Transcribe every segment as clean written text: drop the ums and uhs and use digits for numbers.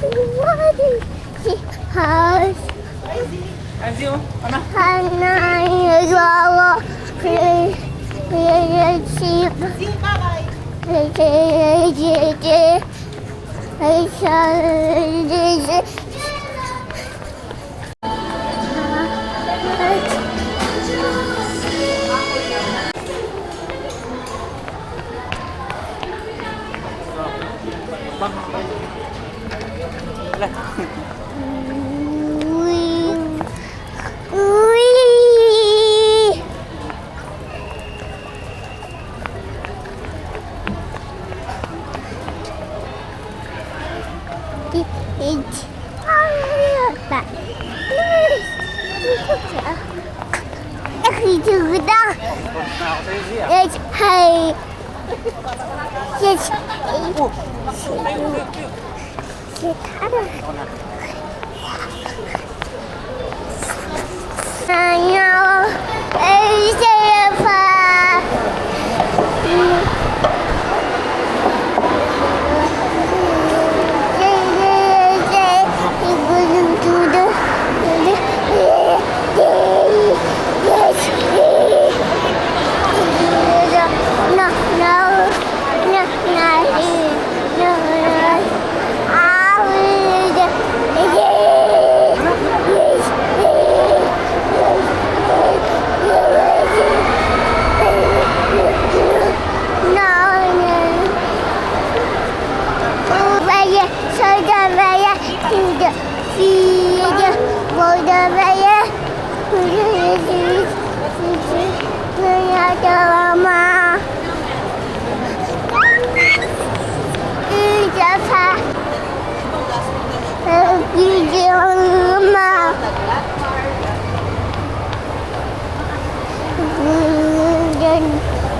What is the house? Anzi, oh. Ano? Hanay-gawa. Sheep. Wala. Yes, hi. Yes, Oh, tayo. Ano?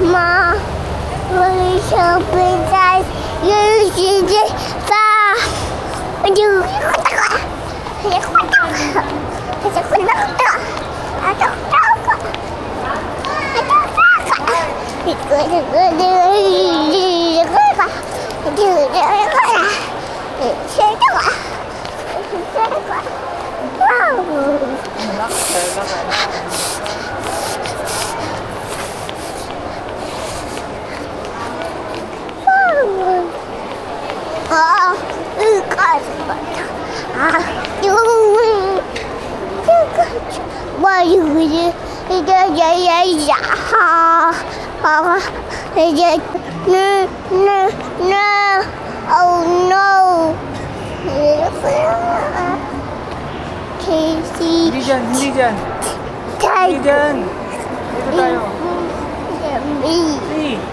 Ma, we shall princess. You should just no. Oh no. Casey. Hindi dyan, hindi dyan. Hindi dyan. Dito tayo.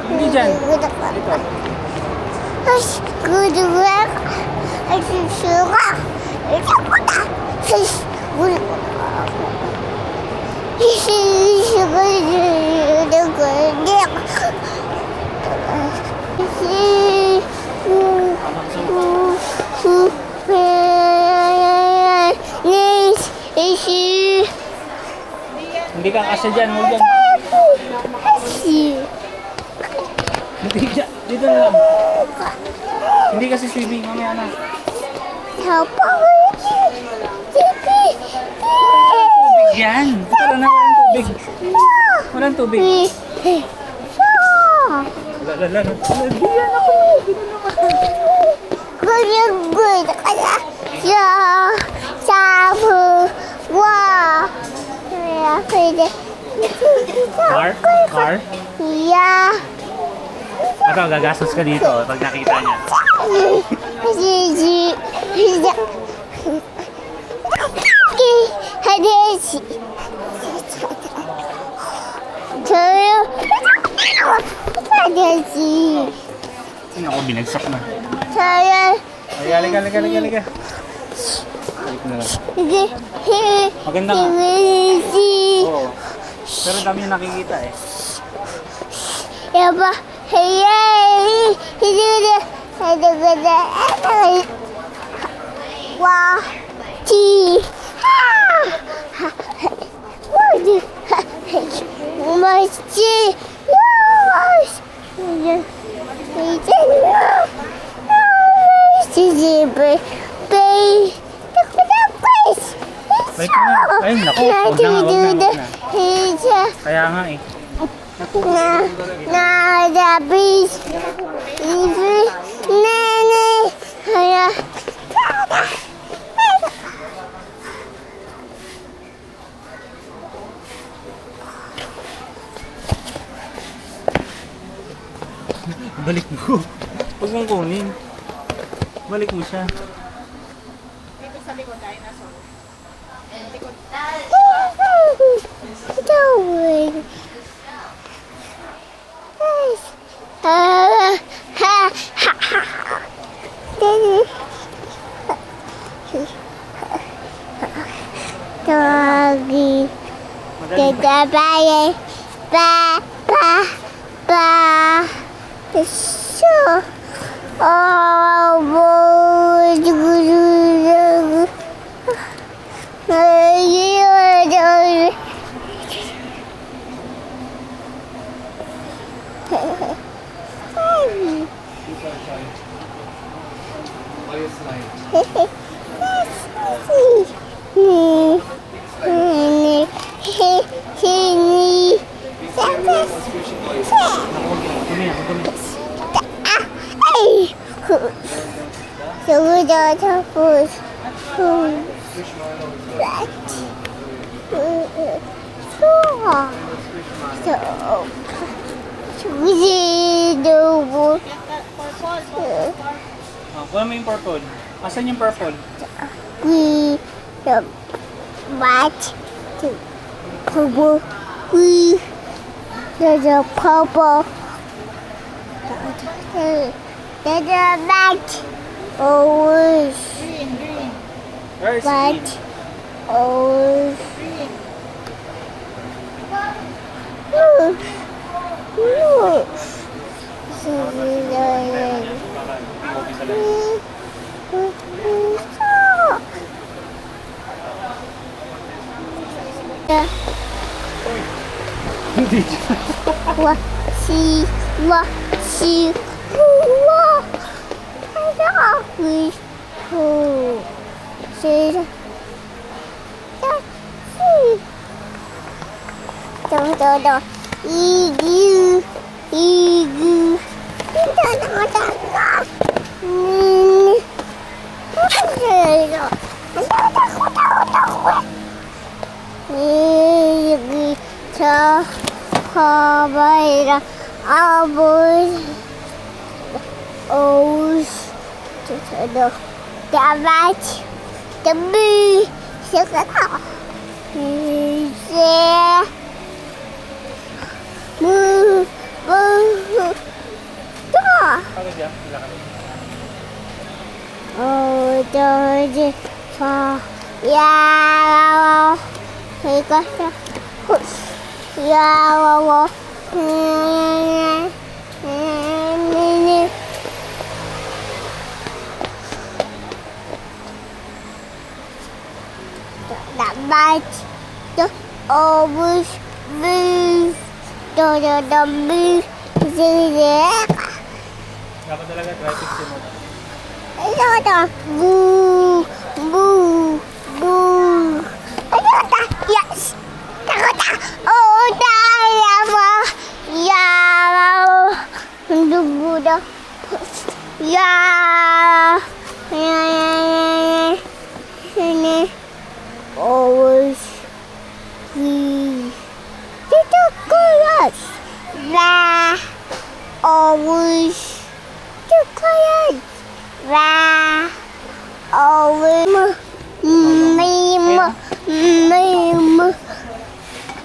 Hindi dyan. Dito. Good work. I should sugar. Hindi ka kasi dyan, huwag dyan. Hindi dyan, dito na lang. Hindi kasi swimming, mamaya na. Tubig yan. Dito na walang tubig. Walang tubig. Lala. Diyan ako. Good. Car? Yeah. Ito, gagastos ka dito pag nakita niya. Ano ako, binagsak na. Halika. Halika na lang. Maganda nga. Oo. Pero dami yung nakikita eh. Yaba, hey, wow, tea, baby. Ay, takot. Balik mo na. Ayun, naku. Huwag na nga, huwag na. Isa. Kaya nga eh. Dabis. Ibi. Nene. Hala. Balik mo. Huwag mong kunin. Balik mo siya. Tawag. Ha ha ha. Doggy. Dadabay. Ba ba ba. So. Oh, boy. Dumi na, dumi. Sudah tapos. Kuha mo yung purple. Asan yung purple? We the match to purple. We the purple. The match always Where is match green? always. Hindi siya. Wa si wa ada wis ho si do igu Kabaira abus os tudo davat tebi sekata se mu ta Ano siya? Lakad. oh doje fa ya hekasa ya wa that bite the always move the move Dapat talaga try fixin mo. boo boo boo yes oh ya Buddha ya ini always kita kelas lah always kelas lah always mim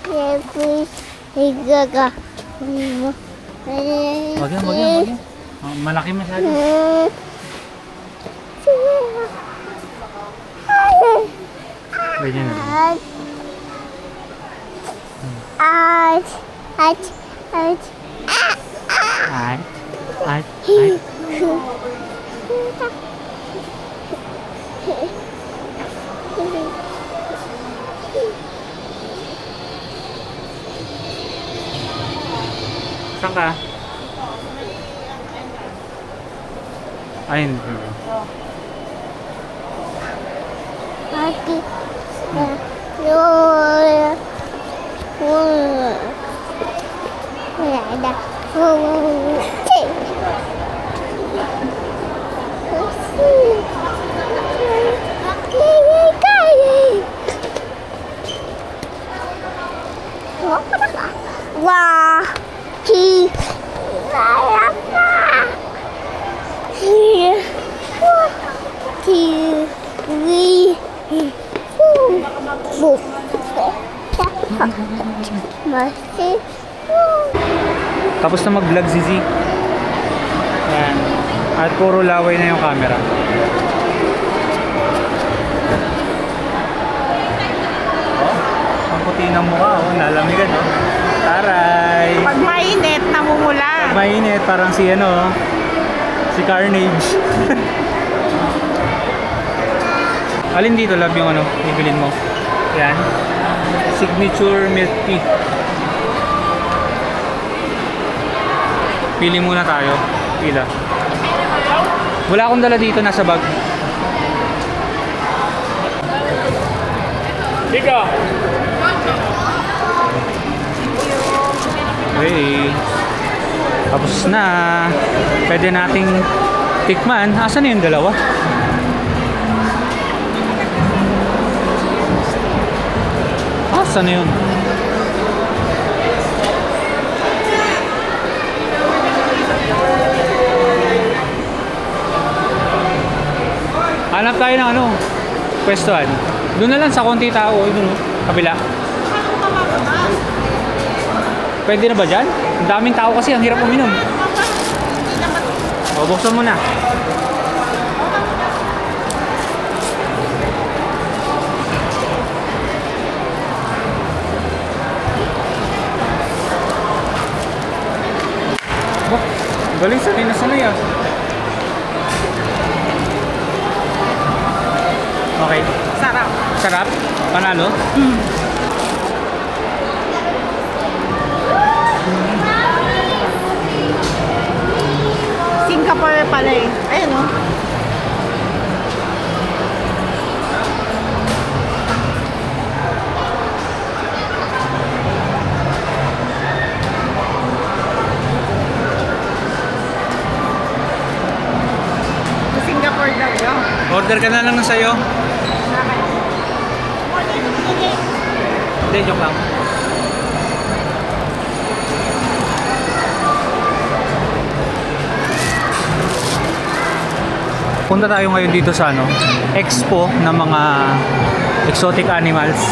ya please higaga Wag yan. Malaki masyado. Ganyan na. Ay. Saan ka? Ayun. Aki. Wala na. Wah, hi, masih. Tapos na mag-vlog si Z. Yan. At puro laway na yung camera. Oh, ang puti ng mukha, oh. Nalamigan, oh. Taray! Pag mainit, namumula. Pag mainit, parang si ano, oh. Si Carnage. Alin dito, love, yung ano, bibilin mo? Yan. Signature milk tea. Pili muna tayo. Pila. Wala akong dala dito, nasa bag. Ika! Okay. Tapos na. Pwede nating tikman. Asan na yung dalawa? Asan na yun? Hanap tayo ng ano, pwestuhan. Doon na lang sa konti tao, doon, kabila. Pwede na ba dyan? Ang daming tao kasi, ang hirap uminom. O, buksan mo na. Bah, galing sanay na sanay ah. Okay. Sarap. Sarap? Panalo? Singapore pala eh. Ayun o. Singapore daw yun. Order ka na lang ng sayo. Hindi, joke lang. Punta tayo ngayon dito sa ano, expo ng mga exotic animals.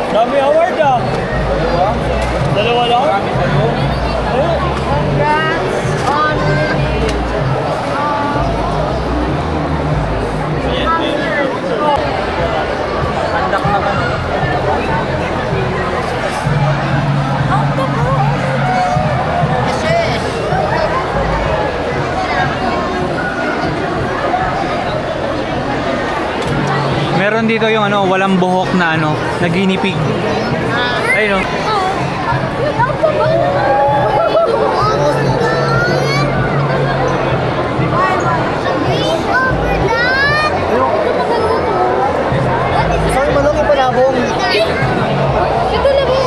Dami award ah. Dalawa lang? Congrats on winning. Handak naman. Meron dito yung ano, walang buhok na ano, na guinea pig. Ayun oh. Sorry, manong ipanabong. Ito lang mo.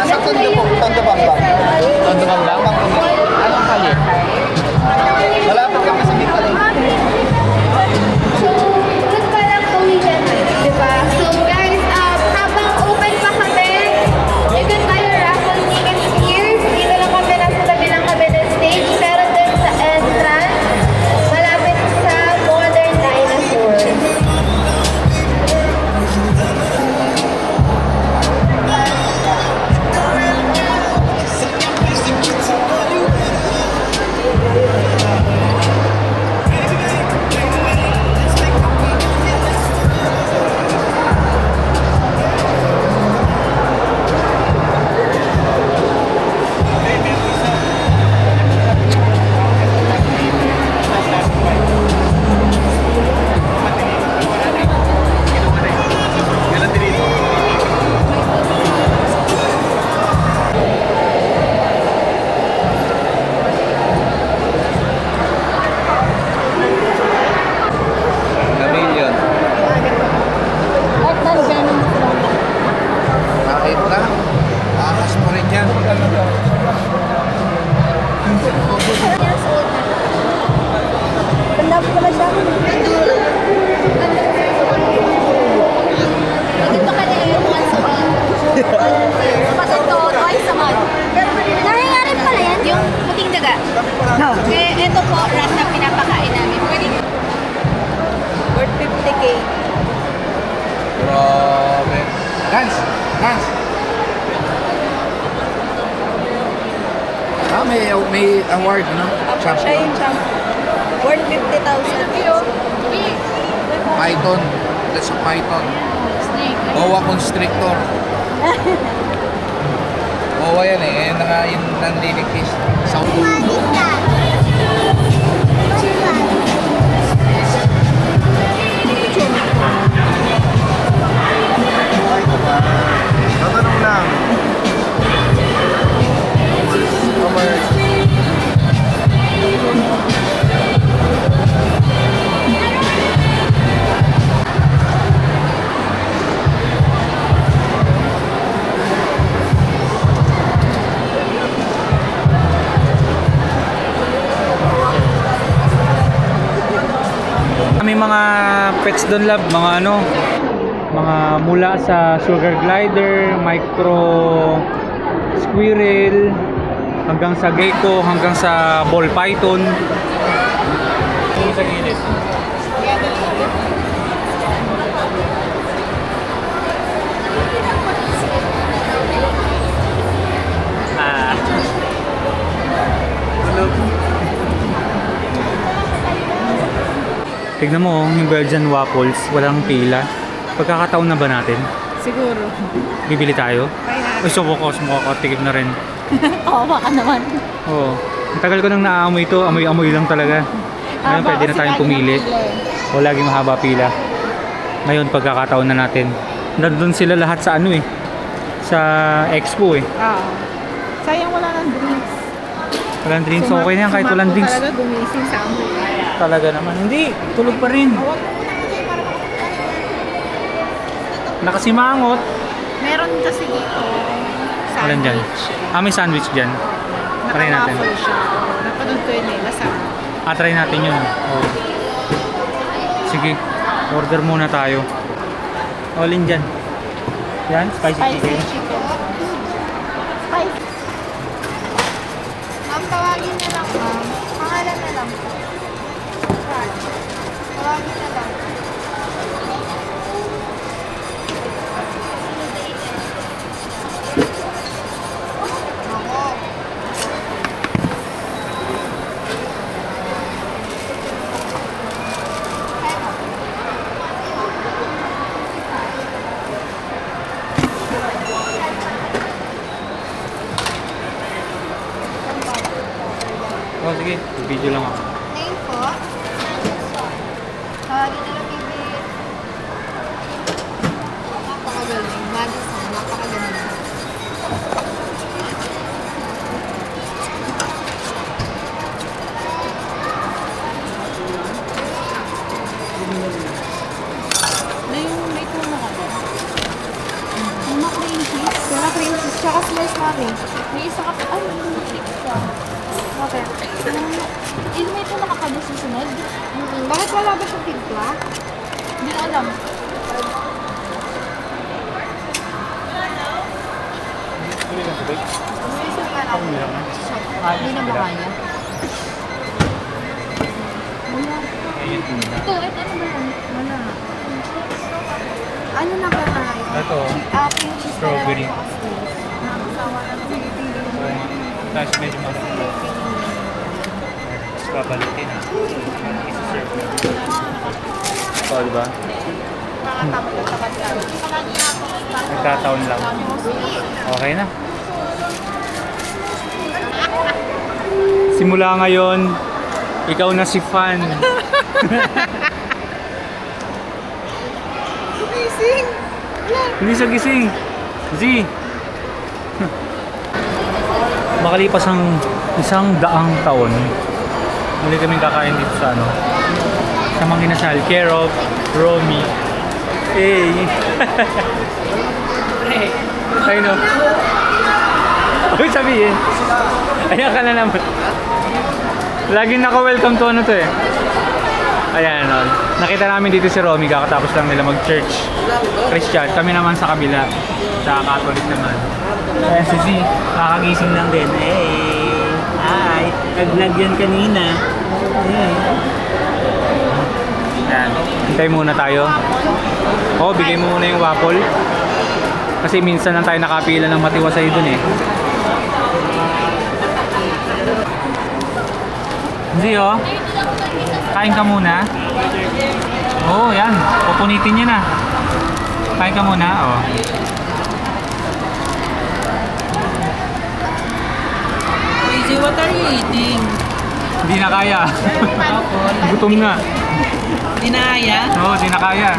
Sa Tondo Bambang. Tondo Bambang? Anong kali? Malapit ka sa Bicol. Good pa lang kami dyan, diba? So guys, habang open pa kami, you can buy your raffle tickets here. Dito lang kami, nasa tabi ng cabinet stage. Pero dun sa entrance, malapit sa Modern Dinosaurs. Chameleon. Kahit na. Ahas mo rin yan. Ganda po pala siya. Dito ka na once a week. Kasi ito, twice a month. Nangyayari pala yan? Yung puting daga. Eh, ito po, rat na pinapakain namin. Pwede Worth 50K. Grabe. Dance! Dance! May award, no? Siya Champion. yung champion. Worth 50,000. Python. That's a python. Boa constrictor. Boa yan eh. Yan na nga yung nanlilikis. Sa tatanong lang. May mga pets doon, love, mga ano, mga mula sa sugar glider, micro squirrel, hanggang sa gecko, hanggang sa ball python. Sa gilid. Ah. Tignan mo, yung Belgian waffles, walang pila. Pagkakataon na ba natin? Siguro. Bibili tayo? Try natin. Uy, subukos mo ako, tigib na rin. Oo, baka naman. Oo. Ang tagal ko nang naamoy ito, amoy-amoy lang talaga. Ngayon, pwede na tayong pumili. O, laging mahaba pila. Ngayon, pagkakataon na natin. Nandun sila lahat sa ano eh. Sa expo eh. Oo. Sayang wala ng drinks. Walang drinks, okay na yan kahit walang drinks. Talaga gumising sa amoy. Talaga naman. Hindi, tulog pa rin. Huwag mo muna kasi para Nakasimangot. meron kasi dito Walang dyan. sandwich. May sandwich dyan. Try natin. Naka-waffle siya. Napanood ko yun eh. Lasang. Try natin yun. Oh. Sige, order muna tayo. All in dyan. Yan, spicy chicken. Spice. Ma'am, tawagin na lang, ma'am. Pangalan na lang. Tawagin na lang. Oh, sige, video lang ako. Name po. Tawagin na lang, baby. Napakagaling. Madison, napakagaling. Na yung may tumo ka ba? Tsaka slice mami. May isa ka pa. Ay, may isa. Okay. Yun may ito nakapalo susunod. Bakit wala ba siyang timpla? Hindi ko alam. May isa ka lang. Hindi na ba kaya? Ito, ano ba yan? Wala. Ano na ba tayo? Ito, Pink cheese Strawberry. na lang ako slice. Nakasawa na pinipili mo. tapos medyo magulo. Tapos babalikin ha. Isa-serve na. Ito, di ba? Mga tapat lang. Nagkataon lang. Okay na. Simula ngayon, ikaw na si Fan. Amazing! Hindi siya gising. Z. Makalipas ang 100 taon, muli kaming kakain dito sa ano, sa Manginasal, care of Romy. Hey! Ay no. Uy, sabihin. Ayan ka na naman. Laging naka-welcome to ano to eh. Ayan, no. Nakita namin dito si Romy, kakatapos lang nila mag-church. Christian, kami naman sa kabila. Sa Catholic naman. Ayan si Z, kakagising lang din. Hey! Hi! Nag-vlog yan kanina. Hey! Ayan, hintay muna tayo. Oo, bigay mo muna yung waffle. Kasi minsan lang tayo nakapila ng matiwasay dun eh. Z, oh. Kain ka muna. Oo, yan. Pupunitin niya na. Kain ka muna, oh. Easy, what are you eating? Hindi na kaya. Gutom na. Dinaya? Oo, hindi na kaya.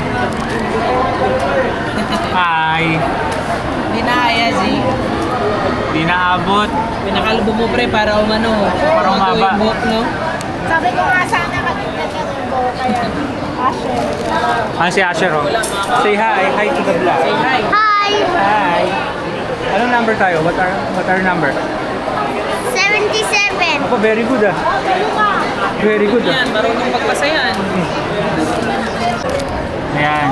Hi. Dinaya, Z. Hindi na abot. Pinakalbo mo pre para umano. Para umaba. Yung buhok, no? Sabi ko nga sana magiging ganun ko. Kaya, Asher. Ah, si Asher, oh. Say hi. Hi to the vlog. Say hi. Hi! Hi. Anong number tayo? What are number? 77. Ako, very good ah. Very good ah. Yan, marunong pagpasayan. Ayan.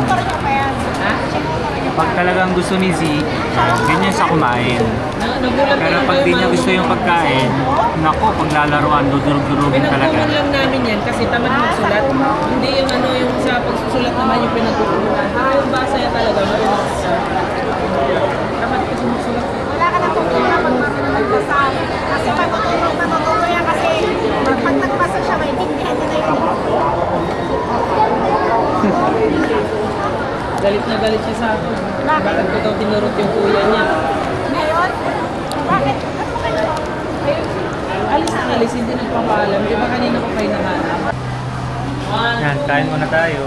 Ha? Pag talagang gusto ni Z, ganyan sa kumain. Nagulat Pero na pag di niya gusto yung pagkain, nako, paglalaruan, dudurog-durogin talaga. Pinagkukunan lang namin yan kasi tamad magsulat. Hindi yung ano, yung sa pagsusulat naman yung pinagkukunan. Yung basa yan talaga, marunong magsulat. Tamad kasi magsulat. Wala ka na tutulong pag magbasa. Kasi pag matutulong yan kasi pag nagbasa siya, maintindihan niya na yun. Galit na galit siya sa akin. Bakit ko daw tinurot yung kuya niya? Ngayon, bakit? Ano ba kayo? Alis na alis, hindi nagpapaalam. Di ba kanina ko kayo nahanap? Yan, kain muna tayo.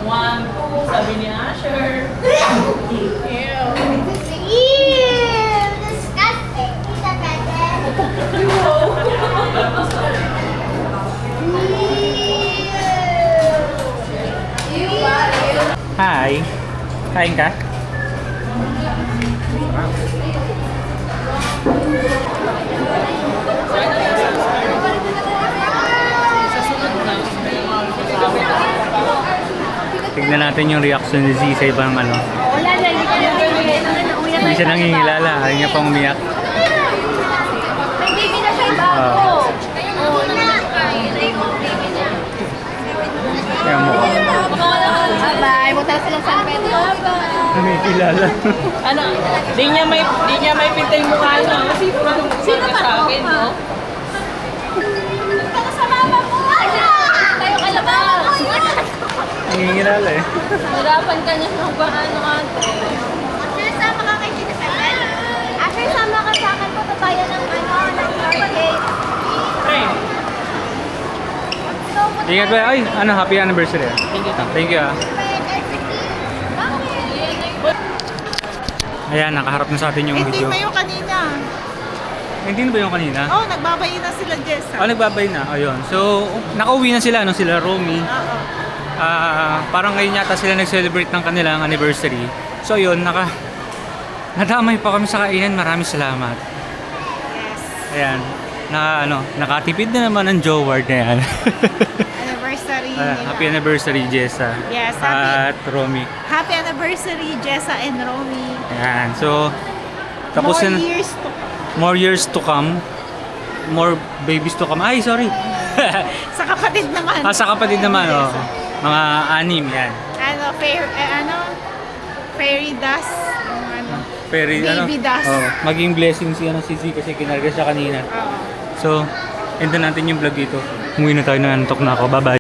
One, two, sabi ni Asher. Ew, disgusting. Tita Hi. Kain ka? Sa sunod na. Tignan natin yung reaction ni Z sa ibang ano. Wala na, hindi ka na Hindi siya nangingilala. Ayaw niya pang umiyak. May baby na siya iba Ah. ako. Oo, na. Baby na. Kaya mo ko. Bye-bye. Punta na silang San Pedro. Nangingilala. Ano, di niya may pintay mukha niya. Kasi sino ka sa akin, no? Punta sa mama mo. Tayo ka na ba? Nangingilala eh. Hirapan ka niya ng paano ate. After sama ka kay Tita Pepe. After sama ka sa akin, punta tayo ng ng arcade. Pre, Ingat ba? Ay, ano, happy anniversary. thank you. Thank you ah. Ayan, nakaharap na sa atin yung Hindi video. pa yung kanina. Hindi na ba yung kanina? Oh, nagbabayi na sila, Jessa. Ah, nagbabay na. Ayun. So, nakauwi na sila, no? Sila Romy. Oo. Parang ngayon yata sila nag-celebrate ng kanilang anniversary. So, yun, Nadamay pa kami sa kainan. Maraming salamat. Yes. Ayan. Nakatipid na naman ang Joward na yan. Anniversary nila. Happy anniversary, Jessa. Yes, happy. At Romy. Happy anniversary, Jessa and Romy. Ayan. So, tapos More na. years to More years to come. More babies to come. Ay, sorry. sa kapatid naman. Sa kapatid naman, oh. Mga 6 yan. Fairy dust. Yung ano. Very, Baby dust. maging blessing si Z kasi kinarga siya kanina. Oo. So, enda natin yung vlog dito. Umuwi na tayo, nanantok na ako. Bye-bye.